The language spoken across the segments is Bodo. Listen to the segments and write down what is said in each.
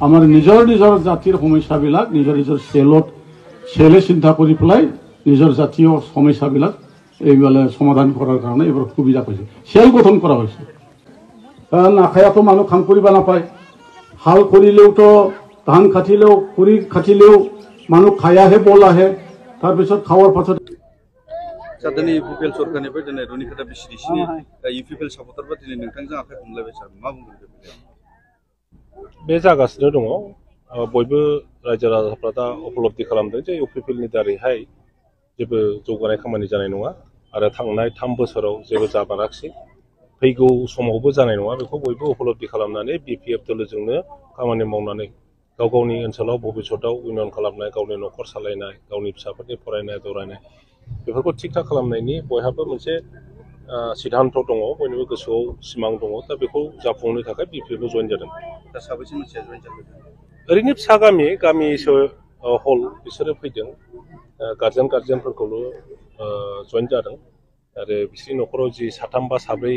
আমার নিজর নিজর জাতির সমস্যাবিলাক নিজর নিজর সেলে চিন্তা কৰি পেলাই নিজর জাতীয় সমস্যাবিলাক এইবেলে সমাধান করার কারণে এবার সুবিধা পাইছে সেল গঠন করা হয়েছে নাখায়াতো মানুষ কাম কৰিব নাপায় হাল কৰিলেও তো ধান কাটিলেও খৰি কাটিলেও মানুষ খায়াহে বল আহে তাৰপিছত খাওয়ার পাছত सादानि इउपिपिएल सरकारनिफ्राय दिनै रुनिकाटा बिसिडिसिनि इउपिपिएल सापर्टारफोरा दिनै नोंथांजों आखाइ हमलायबाय सार मा बुंगोन बे जागासिनो दङ बयबो रायजो राजाफ्रा दा उपलब्धि खालामदों जे इउपिपिएलनि दारैहाय जेबो जौगानाय खामानि जानाय नङा आरो थांनाय 3 बोसोराव जेबो जामाराखिसै फैगौ समावबो जानाय नङा बेखौ बयबो उपलब्धि खालामनानै बिपिएफ दोलोजोंनो खामानि मावनानै गाव गावनि ओनसोलाव भबिष्यताव उन्नयन खालामनाय गावनि न'खर सालायनाय गावनि फिसाफोरनि फरायनाय दरायनाय बेफोरखौ थिक थाक खालामनायनि बयहाबो मोनसे सिद्धान्त दङ बयनिबो गोसोआव सिमां दङ दा बेखौ जाफुंनो थाखाय बिपिएफआव जइन जादों दा साबैसे मानसिया जइन जादों ओरैनो फिसा गामिसो हल बिसोरो फैदों गार्जेनफोरखौल' जइन जादों आरो बिसोरनि न'खराव जि 3 बा 4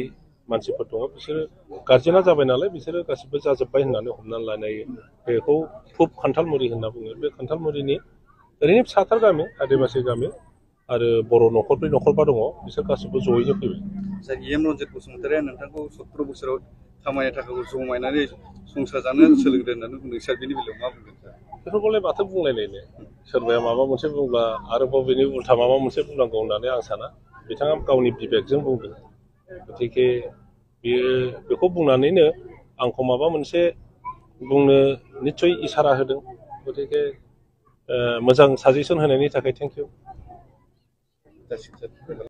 मानसिफोर दङ बिसोरो गार्जेना जाबाय नालाय बिसोरो गासिबो जाजोब्बाय होननानै हमनानै लानाय बेखौ फुब खान्थालमुरि होनना बुङो बे खान्थालमुरिनि ओरैनो फिसाथार गामि आदिबासि गामि आरो बर' न'खरब्रै न'खरबा दङ बिसोर गासिबो जयैनो फैबाय सार इएम रन्जित बसुमतारिया नोंथांखौ 17 बोसोराव खामायनाय थाखाखौ जमायनानै संसार जानो सोलोंदों होननानै बुंदों सार बेनि बेलायाव मा बुंगोन सार बेफोरखौलाय माथो बुंलायलायनो सोरबाया माबा मोनसे बुंब्ला आरोबाव बेनि उल्था माबा मोनसे बुंनांगौ होननानै आं साना बिथाङा गावनि बिबेकजों बुंदों गतिके बेखौ बुंनानैनो आंखौ माबा मोनसे बुंनो निस्सय इसारा होदों गतिके मोजां साजेसन होनायनि थाखाय थेंक इउ